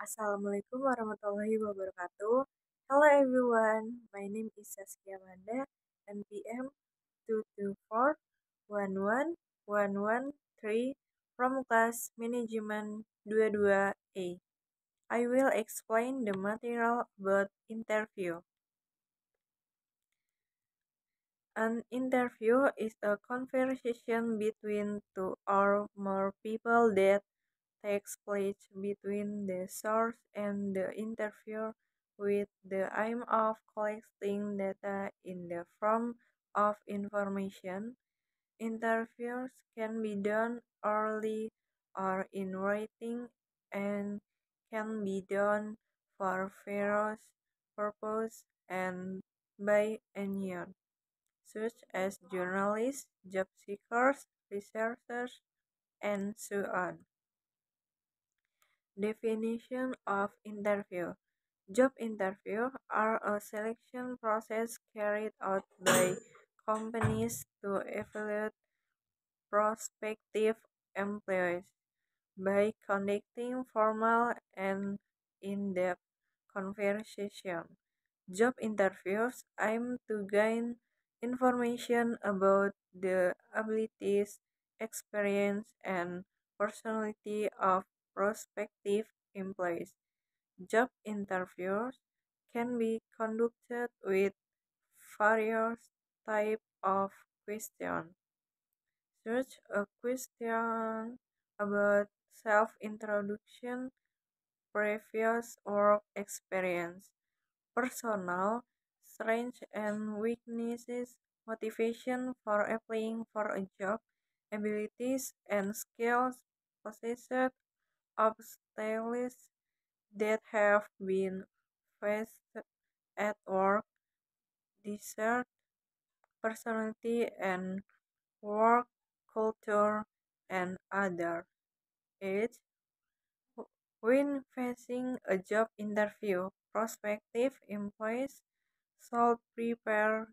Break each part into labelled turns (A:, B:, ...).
A: Assalamualaikum warahmatullahi wabarakatuh. Hello everyone, my name is Saskia Manda, NPM 224-11113 from class management 22A. I will explain the material about interview. An interview is a conversation between two or more people that takes place between the source and the interviewer with the aim of collecting data in the form of information. Interviews can be done orally or in writing and can be done for various purposes and by anyone, such as journalists, job seekers, researchers, and so on. Definition of interview. Job interview are a selection process carried out by companies to evaluate prospective employees by conducting formal and in-depth conversation. Job interviews aim to gain information about the abilities, experience, and personality of prospective employees. Job interviews can be conducted with various types of questions, such a question about self-introduction, previous work experience, personal strengths and weaknesses, motivation for applying for a job, abilities and skills possessed, obstacles that have been faced at work, desired personality and work culture, and other. Age. When facing a job interview, prospective employees should prepare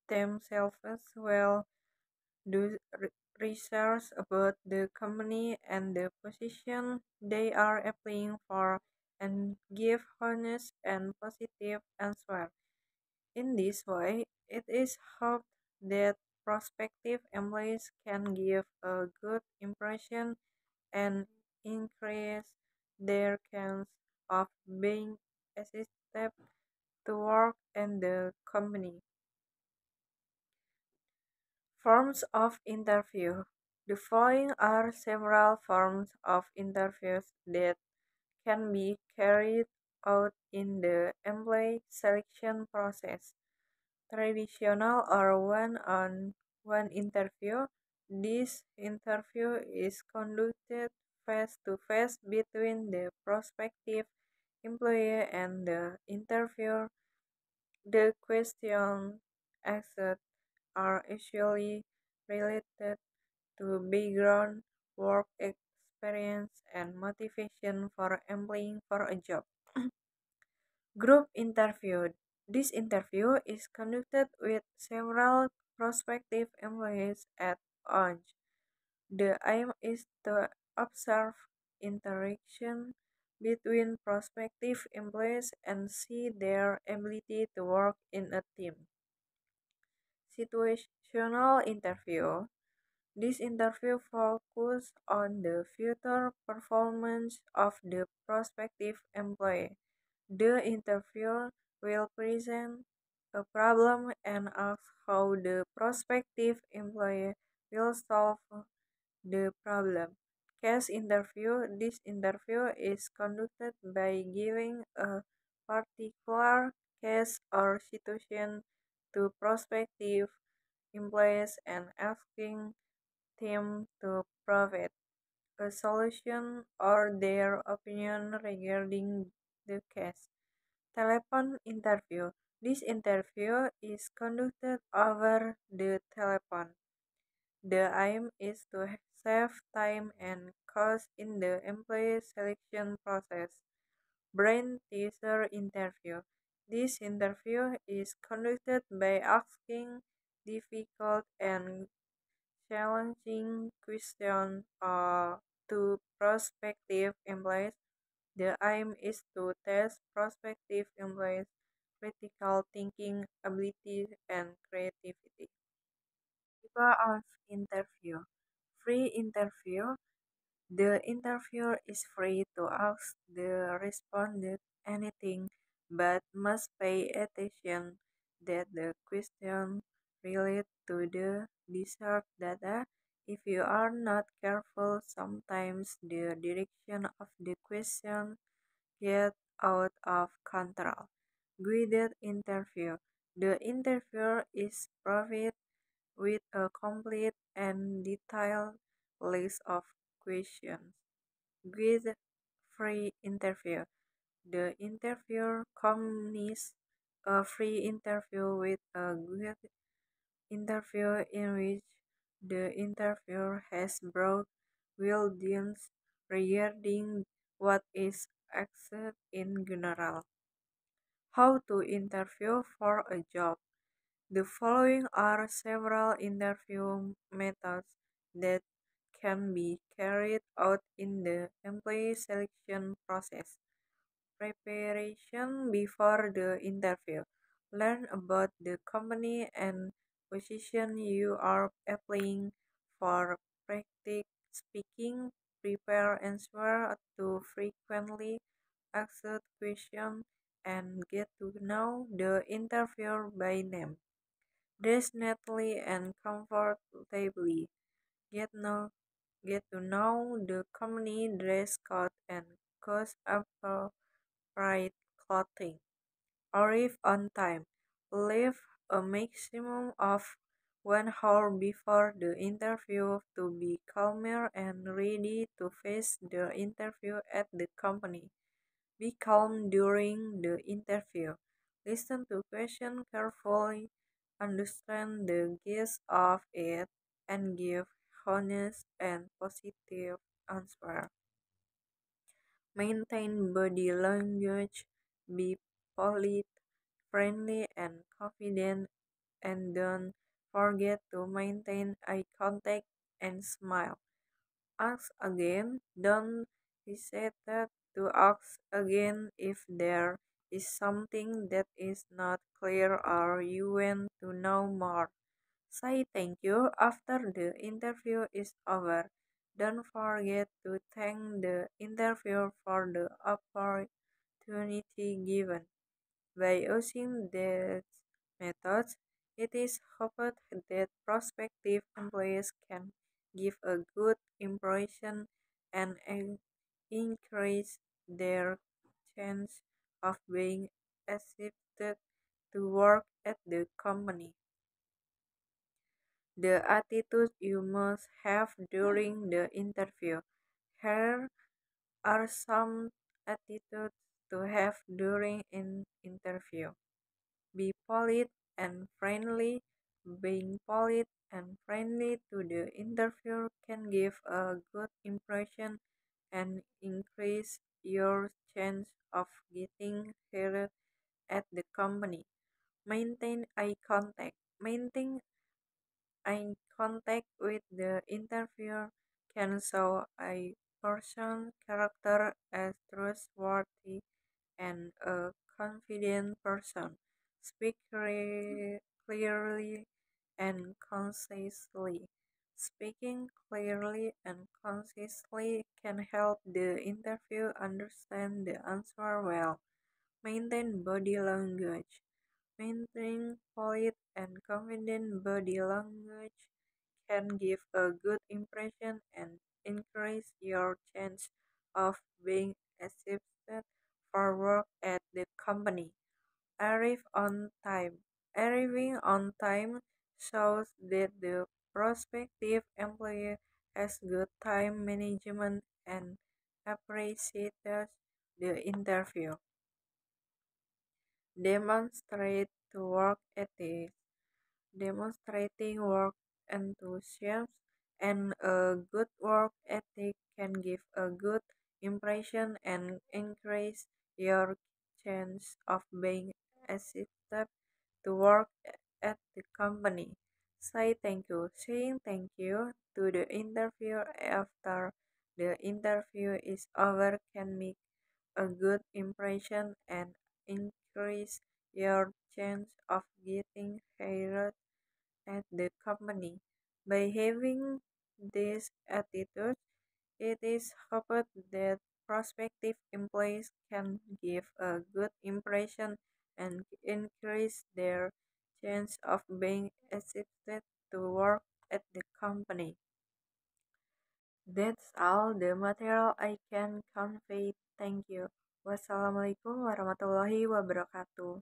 A: themselves well, do research about the company and the position they are applying for, and give honest and positive answers. In this way, it is hoped that prospective employees can give a good impression and increase their chance of being accepted to work in the company. Forms of interview. The following are several forms of interviews that can be carried out in the employee selection process. Traditional or one-on-one interview. This interview is conducted face to face between the prospective employee and the interviewer. The questions asked are usually related to background, work experience, and motivation for applying for a job. Group interview. This interview is conducted with several prospective employees at once. The aim is to observe interaction between prospective employees and see their ability to work in a team. Situational interview. This interview focuses on the future performance of the prospective employee. The interviewer will present a problem and ask how the prospective employee will solve the problem. Case interview. This interview is conducted by giving a particular case or situation to prospective employees and asking them to provide a solution or their opinion regarding the case. Telephone interview. This interview is conducted over the telephone. The aim is to save time and cost in the employee selection process. Brain teaser interview. This interview is conducted by asking difficult and challenging questions to prospective employees. The aim is to test prospective employees' critical thinking ability and creativity. Type of interview. Free interview. The interviewer is free to ask the respondent anything but must pay attention that the question relate to the desired data. If you are not careful, sometimes the direction of the question get out of control. Guided interview. The interviewer is provided with a complete and detailed list of questions. With free interview. The interviewer combines a free interview with a guided interview in which the interviewer has broad guidance regarding what is asked in general. How to interview for a job. The following are several interview methods that can be carried out in the employee selection process. Preparation before the interview. Learn about the company and position you are applying for. Practice speaking. Prepare answer to frequently asked questions and get to know the interviewer by name. Dress neatly and comfortably. Get know Get to know the company dress code and choose appropriate clothing. Arrive on time. Leave a maximum of 1 hour before the interview to be calmer and ready to face the interview at the company. Be calm during the interview. Listen to questions carefully, understand the gist of it, and give honest and positive answers. Maintain body language, be polite, friendly, and confident, and don't forget to maintain eye contact and smile. Ask again. Don't hesitate to ask again if there is something that is not clear or you want to know more. Say thank you after the interview is over. Don't forget to thank the interviewer for the opportunity given. By using these methods, it is hoped that prospective employees can give a good impression and increase their chance of being accepted to work at the company. The attitude you must have during the interview. Here are some attitudes to have during an interview. Be polite and friendly. Being polite and friendly to the interviewer can give a good impression and increase your chance of getting hired at the company. Maintain eye contact. Maintain eye contact with the interviewer can show a person's character as trustworthy and a confident person. Speak clearly and concisely. Speaking clearly and concisely can help the interview understand the answer well. Maintain body language. Maintaining polite and confident body language can give a good impression and increase your chance of being accepted for work at the company. Arrive on time. Arriving on time shows that the prospective employee has good time management and appreciates the interview. Demonstrate to work ethics. Demonstrating work enthusiasm and a good work ethic can give a good impression and increase your chance of being accepted to work at the company. Say thank you. Saying thank you to the interviewer after the interview is over can make a good impression and increase your chance of getting hired at the company. By having this attitude, it is hoped that prospective employees can give a good impression and increase their chance of being accepted to work at the company. That's all the material I can convey. Thank you. Wassalamualaikum warahmatullahi wabarakatuh.